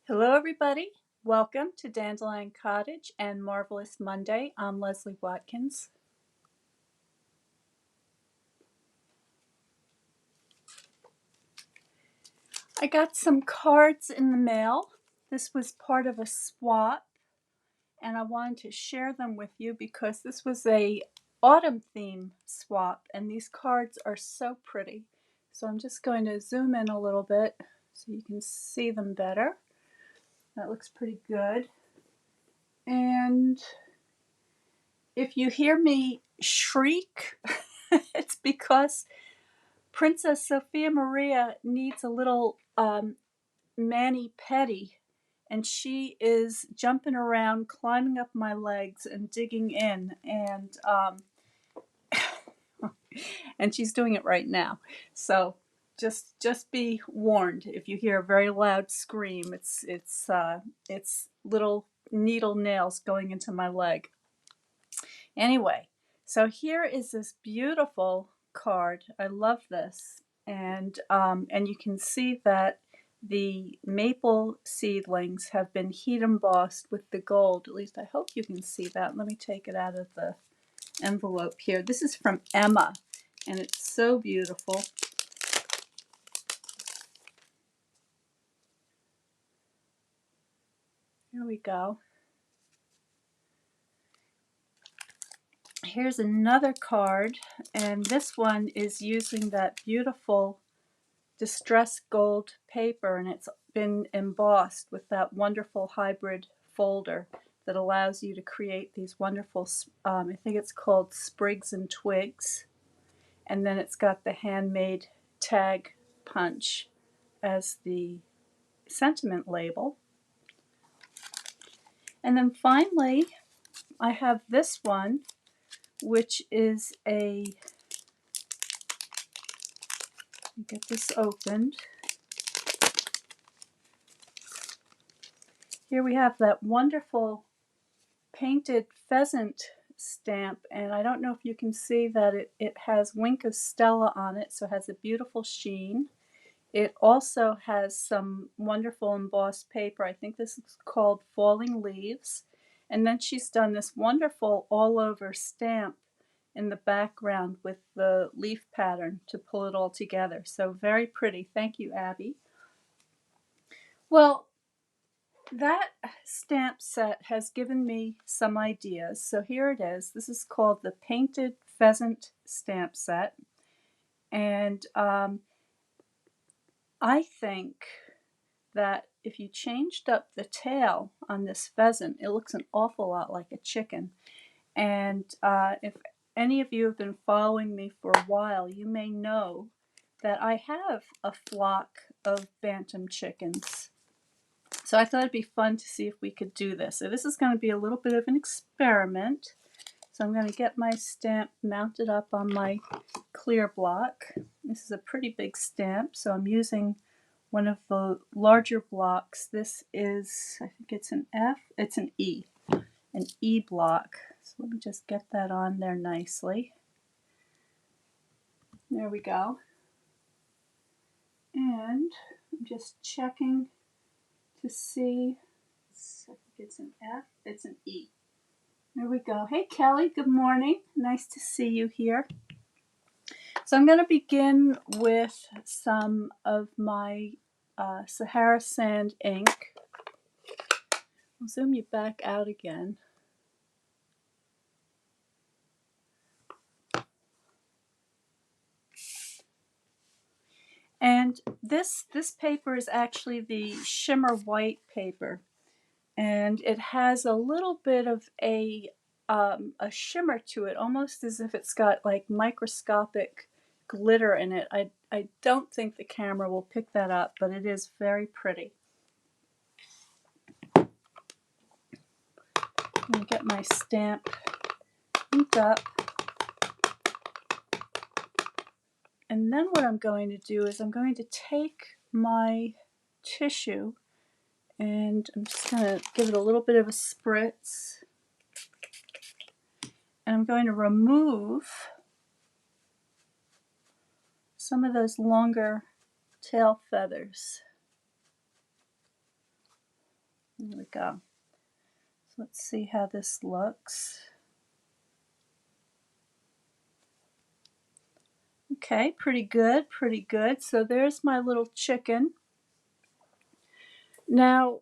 Hello everybody, welcome to Dandelion Cottage and Marvelous Monday. I'm Leslie Watkins. I got some cards in the mail. This was part of a swap and I wanted to share them with you because this was a autumn theme swap and these cards are so pretty. So I'm just going to zoom in a little bit so you can see them better. That looks pretty good. And if you hear me shriek, it's because Princess Sophia Maria needs a little mani-pedi, and she is jumping around, climbing up my legs, and digging in, and she's doing it right now. So just be warned if you hear a very loud scream. It's little needle nails going into my leg. Anyway, so here is this beautiful card. I love this, and you can see that the maple seedlings have been heat embossed with the gold. At least I hope you can see that. Let me take it out of the envelope here. This is from Emma, and it's so beautiful. Here we go. Here's another card, and this one is using that beautiful distressed gold paper, and it's been embossed with that wonderful hybrid folder that allows you to create these wonderful, I think it's called Sprigs and Twigs, and then it's got the handmade tag punch as the sentiment label. And then finally, I have this one, which is get this opened. Here we have that wonderful painted pheasant stamp, and I don't know if you can see that it has Wink of Stella on it, so it has a beautiful sheen. It also has some wonderful embossed paper. I think this is called Falling Leaves. And then she's done this wonderful all-over stamp in the background with the leaf pattern to pull it all together. So very pretty. Thank you, Abby. Well, that stamp set has given me some ideas. So here it is. This is called the Painted Pheasant Stamp Set. And I think that if you changed up the tail on this pheasant, it looks an awful lot like a chicken. And if any of you have been following me for a while, you may know that I have a flock of bantam chickens. So I thought it'd be fun to see if we could do this. So this is going to be a little bit of an experiment. So I'm going to get my stamp mounted up on my clear block. This is a pretty big stamp, so I'm using one of the larger blocks. This is, I think it's an F, it's an E block. So let me just get that on there nicely. There we go. And I'm just checking to see, I think it's an F, it's an E. There we go. Hey Kelly, good morning. Nice to see you here. So I'm going to begin with some of my Sahara Sand Ink. I'll zoom you back out again. And this paper is actually the shimmer white paper, and it has a little bit of a shimmer to it, almost as if it's got like microscopic glitter in it. I don't think the camera will pick that up, but it is very pretty. I'm going to get my stamp inked up. And then what I'm going to do is I'm going to take my tissue and I'm just going to give it a little bit of a spritz. And I'm going to remove some of those longer tail feathers. There we go. So let's see how this looks. Okay, pretty good, pretty good. So there's my little chicken. Now,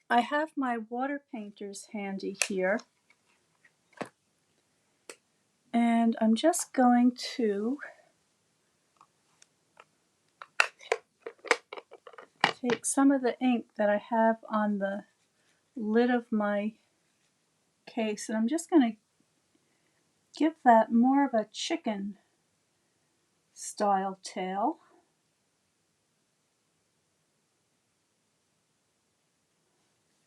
I have my water painters handy here. And I'm just going to take some of the ink that I have on the lid of my case, and I'm just going to give that more of a chicken style tail.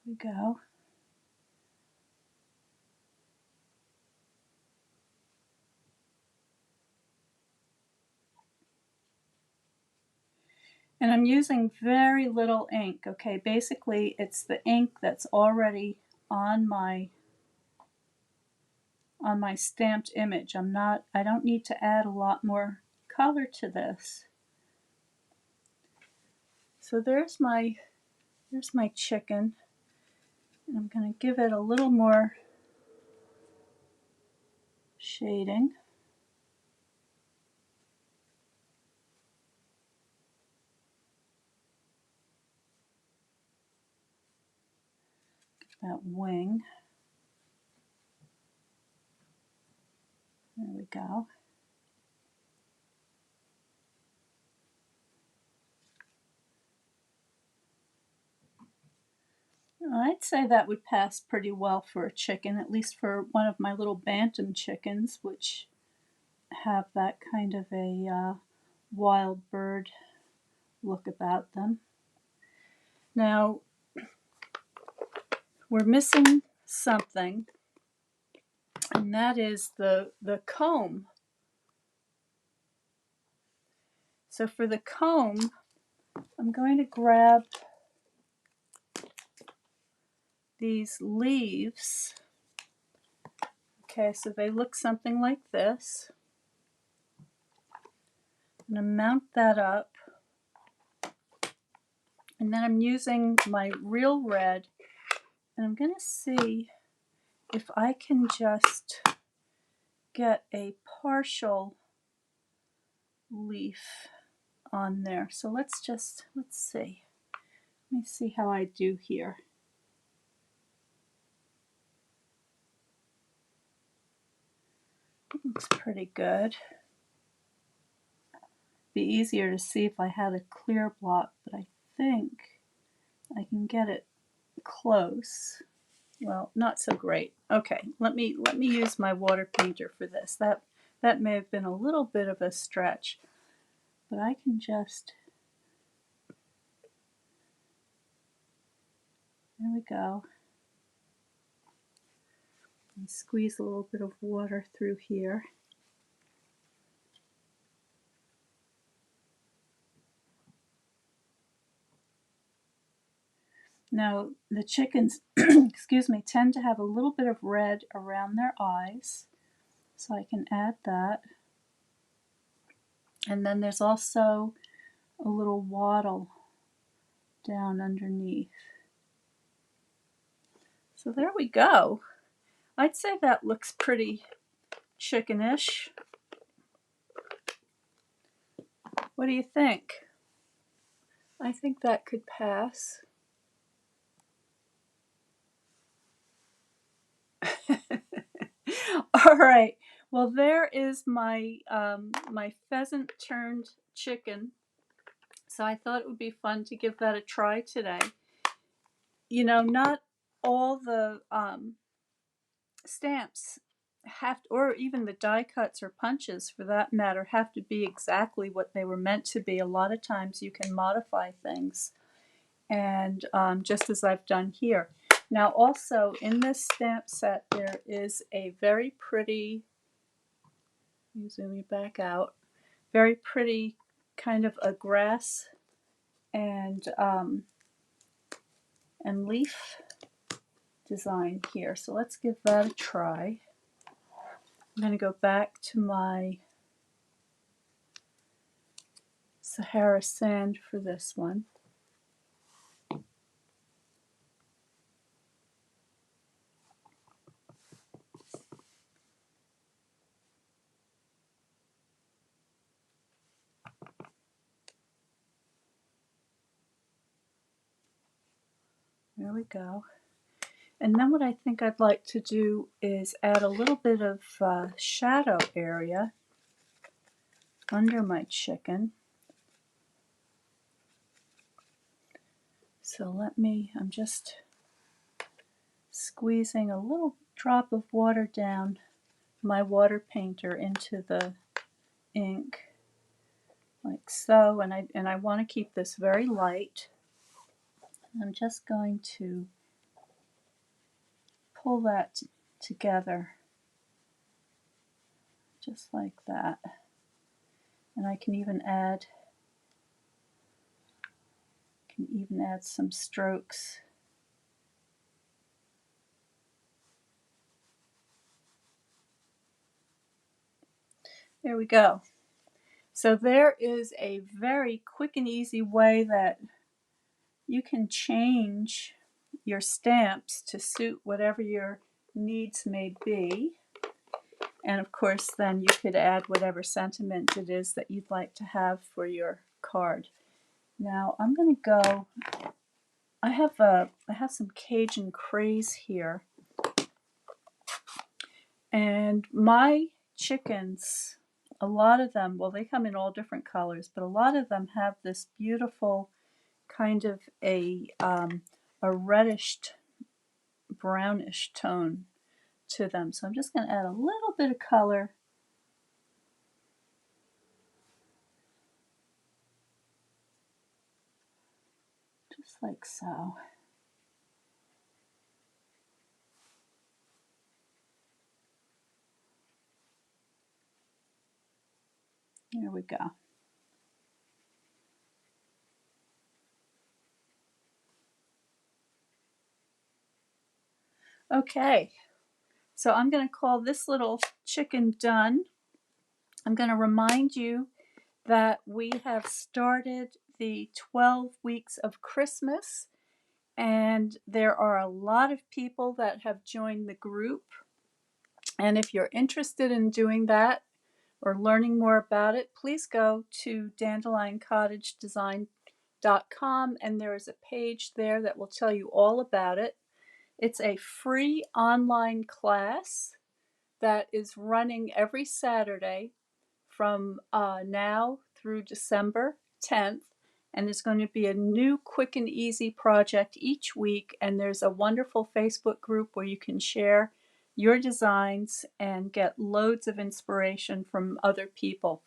There we go. And I'm using very little ink. Okay, basically it's the ink that's already on my stamped image. I don't need to add a lot more color to this. So there's my chicken. And I'm going to give it a little more shading. That wing. There we go. I'd say that would pass pretty well for a chicken, at least for one of my little bantam chickens, which have that kind of a wild bird look about them. Now, we're missing something, and that is the comb. So for the comb, I'm going to grab these leaves. Okay, so they look something like this. I'm going to mount that up. And then I'm using my real red, and I'm going to see if I can just get a partial leaf on there. So let's see. Let me see how I do here. It looks pretty good. Be easier to see if I had a clear block, but I think I can get it close. Well, not so great. Okay, let me use my water painter for this. That may have been a little bit of a stretch, but I can just, there we go. And squeeze a little bit of water through here. Now, the chickens, excuse me, tend to have a little bit of red around their eyes, so I can add that. And then there's also a little wattle down underneath. So there we go. I'd say that looks pretty chickenish. What do you think? I think that could pass. All right. Well, there is my my pheasant turned chicken. So I thought it would be fun to give that a try today. You know, not all the stamps have to, or even the die cuts or punches for that matter, have to be exactly what they were meant to be. A lot of times you can modify things, and just as I've done here. Now also in this stamp set there is a very pretty, let me zoom you back out, very pretty kind of a grass and leaf design here. So let's give that a try. I'm going to go back to my Sahara Sand for this one. There we go. And then what I think I'd like to do is add a little bit of shadow area under my chicken. So I'm just squeezing a little drop of water down my water painter into the ink, like so, and I want to keep this very light. I'm just going to pull that together just like that. And I can even add some strokes. There we go. So there is a very quick and easy way that you can change your stamps to suit whatever your needs may be. And of course, then you could add whatever sentiment it is that you'd like to have for your card. Now I'm going to go, I have some Cajun craze here. And my chickens, a lot of them, well, they come in all different colors, but a lot of them have this beautiful kind of a reddish, brownish tone to them. So I'm just going to add a little bit of color. Just like so. There we go. Okay, so I'm going to call this little chicken done. I'm going to remind you that we have started the 12 weeks of Christmas, and there are a lot of people that have joined the group. And if you're interested in doing that or learning more about it, please go to dandelioncottagedesign.com, and there is a page there that will tell you all about it. It's a free online class that is running every Saturday from now through December 10th. And there's going to be a new quick and easy project each week. And there's a wonderful Facebook group where you can share your designs and get loads of inspiration from other people.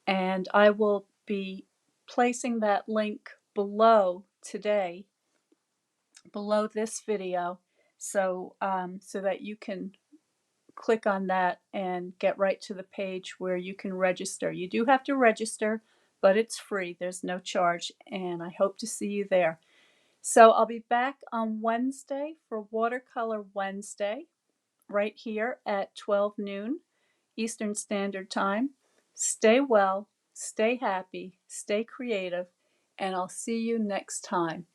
And I will be placing that link below today, below this video, so that you can click on that and get right to the page where you can register. You do have to register, but it's free. There's no charge, and I hope to see you there. So I'll be back on Wednesday for Watercolor Wednesday, right here at 12 noon Eastern Standard Time. Stay well, stay happy, stay creative, and I'll see you next time.